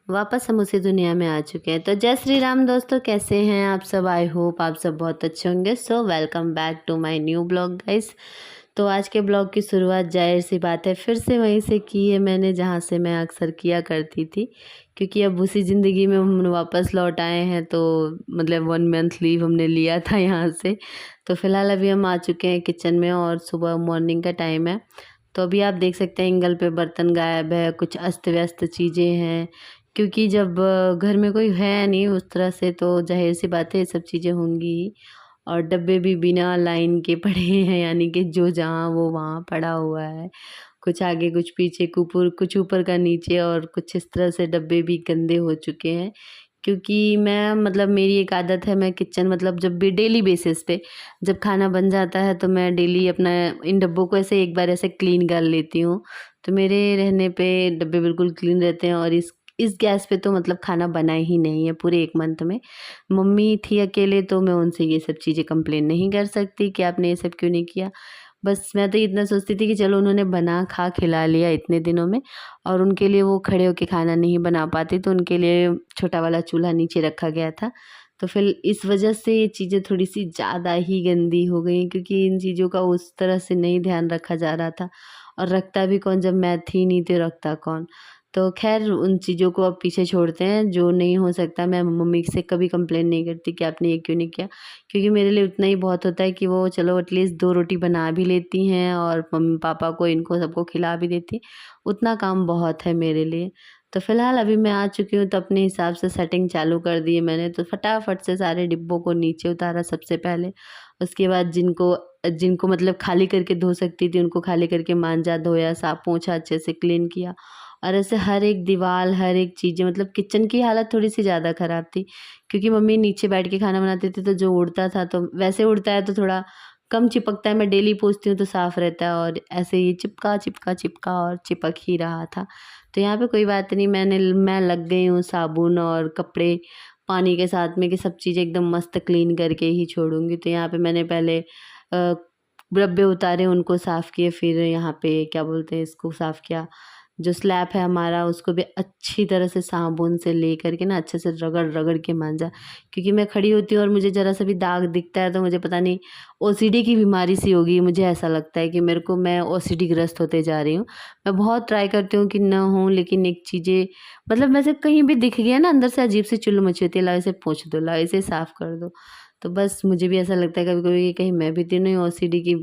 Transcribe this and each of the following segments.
वापस हम उसी दुनिया में आ चुके हैं। तो जय श्री राम दोस्तों, कैसे हैं आप सब? आई होप आप सब बहुत अच्छे होंगे। So welcome back to my new blog guys. तो आज के ब्लॉग की शुरुआत जाहिर सी बात है फिर से वहीं से की है मैंने, जहाँ से मैं अक्सर किया करती थी, क्योंकि अब उसी ज़िंदगी में हम वापस लौट आए हैं। तो मतलब 1 मंथ लीव हमने लिया था यहाँ से। तो फ़िलहाल अभी हम आ चुके हैं किचन में और सुबह मॉर्निंग का टाइम है। तो अभी आप देख सकते हैं एंगल पे बर्तन गायब है, कुछ अस्त व्यस्त चीज़ें हैं, क्योंकि जब घर में कोई है नहीं उस तरह से तो ज़ाहिर सी बात है ये सब चीज़ें होंगी ही। और डब्बे भी बिना लाइन के पड़े हैं, यानी कि जो जहाँ वो वहाँ पड़ा हुआ है। कुछ आगे कुछ पीछे, कुछ ऊपर का नीचे, और कुछ इस तरह से डब्बे भी गंदे हो चुके हैं। क्योंकि मैं मतलब मेरी एक आदत है, मैं किचन मतलब जब भी डेली बेसिस पे जब खाना बन जाता है तो मैं डेली अपना इन डब्बों को ऐसे एक बार ऐसे क्लीन कर लेती हूँ। तो मेरे रहने पे डब्बे बिल्कुल क्लीन रहते हैं। और इस गैस पे तो मतलब खाना बना ही नहीं है पूरे 1 मंथ में। मम्मी थी अकेले तो मैं उनसे ये सब चीज़ें कंप्लेन नहीं कर सकती कि आपने ये सब क्यों नहीं किया। बस मैं तो इतना सोचती थी कि चलो उन्होंने बना खा खिला लिया इतने दिनों में, और उनके लिए वो खड़े होके खाना नहीं बना पाती, तो उनके लिए छोटा वाला चूल्हा नीचे रखा गया था। तो फिर इस वजह से ये चीज़ें थोड़ी-सी ज़्यादा ही गंदी हो गई, क्योंकि इन चीज़ों का उस तरह से नहीं ध्यान रखा जा रहा था। और रखता भी कौन, जब मैं थी नहीं तो रखता कौन? तो ख़ैर उन चीज़ों को अब पीछे छोड़ते हैं, जो नहीं हो सकता मैं मम्मी से कभी कंप्लेन नहीं करती कि आपने ये क्यों नहीं किया। क्योंकि मेरे लिए उतना ही बहुत होता है कि वो चलो एटलीस्ट 2 रोटी बना भी लेती हैं और मम्मी-पापा को, इनको सबको खिला भी देती हैं। उतना काम बहुत है मेरे लिए। तो फ़िलहाल अभी मैं आ चुकी हूँ तो अपने हिसाब से सेटिंग चालू कर दी है मैंने। तो फटाफट से सारे डिब्बों को नीचे उतारा सबसे पहले। उसके बाद जिनको जिनको मतलब खाली करके धो सकती थी उनको खाली करके मांजा, धोया, साफ पोंछा, अच्छे से क्लीन किया। और ऐसे हर एक दीवार, हर एक चीज़ें, मतलब किचन की हालत थोड़ी-सी ज़्यादा ख़राब थी, क्योंकि मम्मी नीचे बैठ के खाना बनाती थी तो जो उड़ता था, तो वैसे उड़ता है तो थोड़ा कम चिपकता है, मैं डेली पोंछती हूँ तो साफ़ रहता है, और ऐसे ही चिपका, चिपका, चिपका और चिपक ही रहा था। तो यहाँ पे कोई बात नहीं, मैं लग गई हूँ साबुन और कपड़े पानी के साथ में कि सब चीज़ें एकदम मस्त क्लीन करके ही छोड़ूँगी। तो यहाँ पे मैंने पहले डब्बे उतारे, उनको साफ़ किए, फिर यहाँ पे क्या बोलते हैं इसको साफ़ किया। जो स्लैब है हमारा उसको भी अच्छी तरह से साबुन से ले करके ना अच्छे से रगड़-रगड़ के मांजा। क्योंकि मैं खड़ी होती हूँ और मुझे ज़रा-सा भी दाग दिखता है तो मुझे पता नहीं ओसीडी की बीमारी सी हो गई है। मुझे ऐसा लगता है कि मैं ओसीडी ग्रस्त होते जा रही हूँ। मैं बहुत ट्राई करती हूँ कि ना हो, लेकिन एक चीज़ें मतलब वैसे कहीं भी दिख गया ना, अंदर से अजीब सी चुल मची होती है, लाओ इसे पोंछ दो, लाओ इसे साफ़ कर दो। तो बस मुझे भी ऐसा लगता है कभी-कभी कि कहीं मैं भी तो नहीं ओसीडी की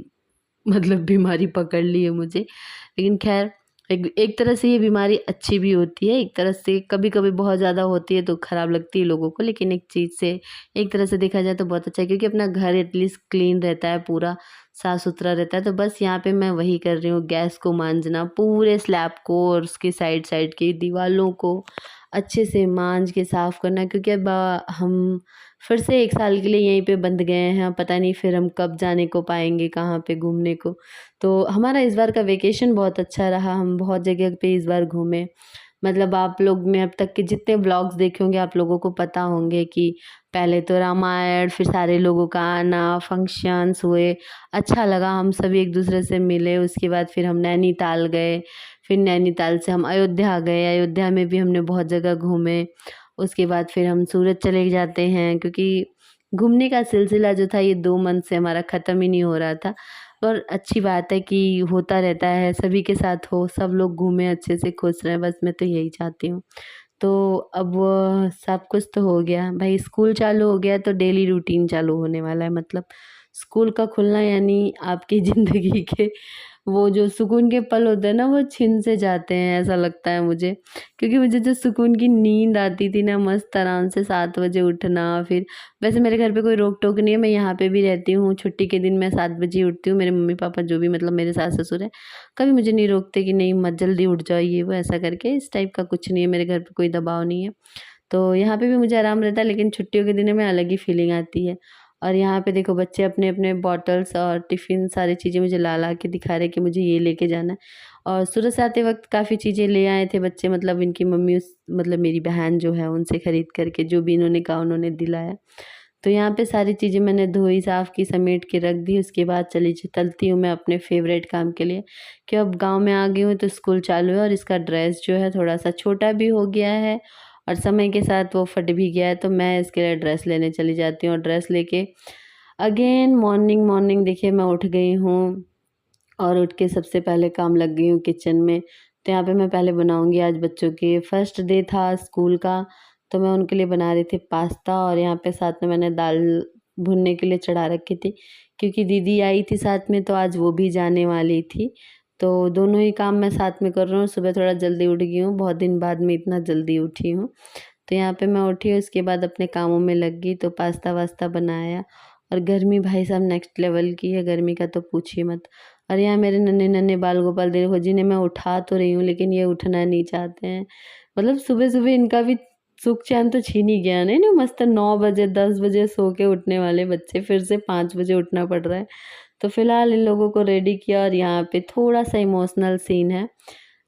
मतलब बीमारी पकड़ ली है मुझे। लेकिन ख़ैर एक एक तरह से ये बीमारी अच्छी भी होती है, एक तरह से कभी-कभी बहुत ज़्यादा होती है तो ख़राब लगती है लोगों को, लेकिन एक चीज़ से एक तरह से देखा जाए तो बहुत अच्छा है, क्योंकि अपना घर एटलीस्ट क्लीन रहता है, पूरा साफ़-सुथरा रहता है। तो बस यहाँ पे मैं वही कर रही हूँ, गैस को मांजना, पूरे स्लैब को और उसकी साइड-साइड की दीवालों को अच्छे से मांज के साफ़ करना, क्योंकि अब हम फिर से 1 साल के लिए यहीं पे बंद गए हैं। पता नहीं फिर हम कब जाने को पाएँगे, कहाँ पे घूमने को। तो हमारा इस बार का वेकेशन बहुत अच्छा रहा, हम बहुत जगह पे इस बार घूमे। मतलब आप लोग ने अब तक के जितने व्लॉग्स देखे होंगे आप लोगों को पता होंगे कि पहले तो रामायण, फिर सारे लोगों का आना, फंक्शंस हुए, अच्छा लगा, हम सभी एक-दूसरे से मिले। उसके बाद फिर हम नैनीताल गए, फिर नैनीताल से हम अयोध्या गए, अयोध्या में भी हमने बहुत जगह घूमे। उसके बाद फिर हम सूरत चले जाते हैं, क्योंकि घूमने का सिलसिला जो था ये 2 मंथ से हमारा ख़त्म ही नहीं हो रहा था। और अच्छी बात है कि होता रहता है, सभी के साथ हो, सब लोग घूमें अच्छे से, खुश रहें, बस मैं तो यही चाहती हूँ। तो अब सब कुछ तो हो गया, भाई स्कूल चालू हो गया तो डेली रूटीन चालू होने वाला है। मतलब स्कूल का खुलना यानी आपकी ज़िंदगी के वो जो सुकून के पल होते हैं ना वो छिन से जाते हैं, ऐसा लगता है मुझे। क्योंकि मुझे जो सुकून की नींद आती थी ना, मस्त आराम से 7 बजे उठना, फिर वैसे मेरे घर पे कोई रोक-टोक नहीं है, मैं यहाँ पे भी रहती हूँ, छुट्टी के दिन मैं 7 बजे ही उठती हूँ। मेरे मम्मी-पापा जो भी मतलब मेरे सास-ससुर हैं, कभी मुझे नहीं रोकते कि नहीं मत जल्दी उठ जाओ ये वो ऐसा करके, इस टाइप का कुछ नहीं है, मेरे घर पे कोई दबाव नहीं है। तो यहाँ पे भी मुझे आराम रहता है, लेकिन छुट्टियों के दिनों में अलग ही फीलिंग आती है। और यहाँ पे देखो बच्चे अपने-अपने बॉटल्स और टिफ़िन सारी चीज़ें मुझे ला-ला के दिखा रहे हैं कि मुझे ये लेके जाना है। और सूरत से आते वक़्त काफ़ी चीज़ें ले आए थे बच्चे, मतलब इनकी मम्मी उस मतलब मेरी बहन जो है उनसे खरीद कर के जो भी इन्होंने कहा उन्होंने दिलाया। तो यहाँ पे सारी चीज़ें मैंने धोई, साफ़ की, समेट के रख दी। उसके बाद चलती हूँ मैं अपने फ़ेवरेट काम के लिए, कि अब गाँव में आ गई हूँ तो स्कूल चालू है और इसका ड्रेस जो है थोड़ा-सा छोटा भी हो गया है और समय के साथ वो फट भी गया है, तो मैं इसके लिए ड्रेस लेने चली जाती हूँ। और ड्रेस लेके अगेन मॉर्निंग मॉर्निंग देखिए मैं उठ गई हूँ और उठ के सबसे पहले काम लग गई हूँ किचन में। तो यहाँ पे मैं पहले बनाऊँगी, आज बच्चों के फर्स्ट डे था स्कूल का, तो मैं उनके लिए बना रही थी पास्ता। और यहाँ पे साथ में मैंने दाल भुनने के लिए चढ़ा रखी थी, क्योंकि दीदी आई थी साथ में, तो आज वो भी जाने वाली थी। तो दोनों ही काम मैं साथ में कर रही हूँ। सुबह थोड़ा जल्दी उठ गई हूँ, बहुत दिन बाद में इतना जल्दी उठी हूँ। तो यहाँ पे मैं उठी, उसके बाद अपने कामों में लग गई, तो पास्ता वास्ता बनाया। और गर्मी भाई साहब नेक्स्ट लेवल की है, गर्मी का तो पूछिए मत। और यहाँ मेरे नन्हे नन्हे बाल गोपाल देखो, जिन्हें मैं उठा तो रही हूँ लेकिन ये उठना नहीं चाहते हैं। मतलब सुबह सुबह इनका भी सुख चैन तो छीन ही गया नहीं। मस्त 9 बजे 10 बजे सो के उठने वाले बच्चे फिर से 5 बजे उठना पड़ रहा है। तो फिलहाल इन लोगों को रेडी किया। और यहाँ पे थोड़ा सा इमोशनल सीन है,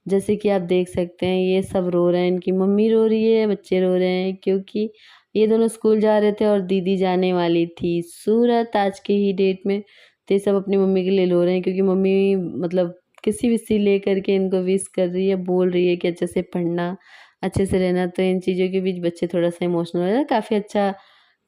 जैसे कि आप देख सकते हैं ये सब रो रहे हैं, इनकी मम्मी रो रही है, बच्चे रो रहे हैं, क्योंकि ये दोनों स्कूल जा रहे थे और दीदी जाने वाली थी सूरत आज के ही डेट में। तो ये सब अपनी मम्मी के लिए रो रहे हैं, क्योंकि मम्मी मतलब किसी विसी ले करके इनको विश कर रही है, बोल रही है कि अच्छे से पढ़ना, अच्छे से रहना। तो इन चीज़ों के बीच बच्चे थोड़ा सा इमोशनल हो जाते हैं। काफ़ी अच्छा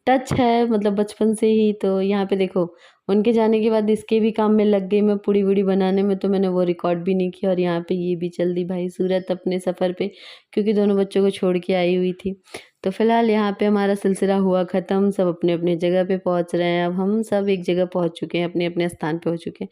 टच है मतलब बचपन से ही। तो यहाँ पे देखो उनके जाने के बाद इसके भी काम में लग गई मैं, पूड़ी वूड़ी बनाने में, तो मैंने वो रिकॉर्ड भी नहीं किया। और यहाँ पे ये भी चल दी भाई सूरत अपने सफ़र पे, क्योंकि दोनों बच्चों को छोड़ के आई हुई थी। तो फिलहाल यहाँ पे हमारा सिलसिला हुआ ख़त्म, सब अपने अपने जगह पे पहुँच रहे हैं। अब हम सब एक जगह पहुँच चुके हैं, अपने अपने स्थान पे हो चुके हैं।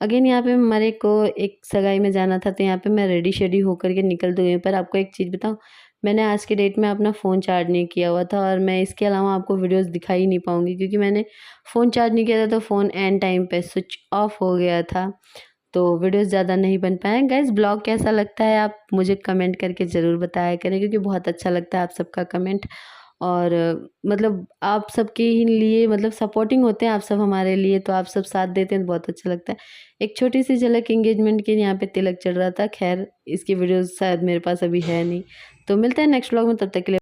अगेन यहाँ पे हमारे को एक सगाई में जाना था, तो यहाँ पे मैं रेडी शेडी होकर के निकल तो गई। पर आपको एक चीज़ बताऊँ, मैंने आज के डेट में अपना फ़ोन चार्ज नहीं किया हुआ था, और मैं इसके अलावा आपको वीडियोस दिखा ही नहीं पाऊँगी, क्योंकि मैंने फ़ोन चार्ज नहीं किया था, तो फ़ोन एंड टाइम पे स्विच ऑफ हो गया था। तो वीडियोस ज़्यादा नहीं बन पाए। गाइस ब्लॉग कैसा लगता है आप मुझे कमेंट करके ज़रूर बताया करें, क्योंकि बहुत अच्छा लगता है आप सबका कमेंट। और मतलब आप सबके ही लिए मतलब सपोर्टिंग होते हैं आप सब हमारे लिए, तो आप सब साथ देते हैं तो बहुत अच्छा लगता है। एक छोटी सी झलक एंगेजमेंट की, यहाँ पे तिलक चढ़ रहा था। खैर इसकी वीडियोस शायद मेरे पास अभी है नहीं। तो मिलते हैं नेक्स्ट व्लॉग में, तब तक के लिए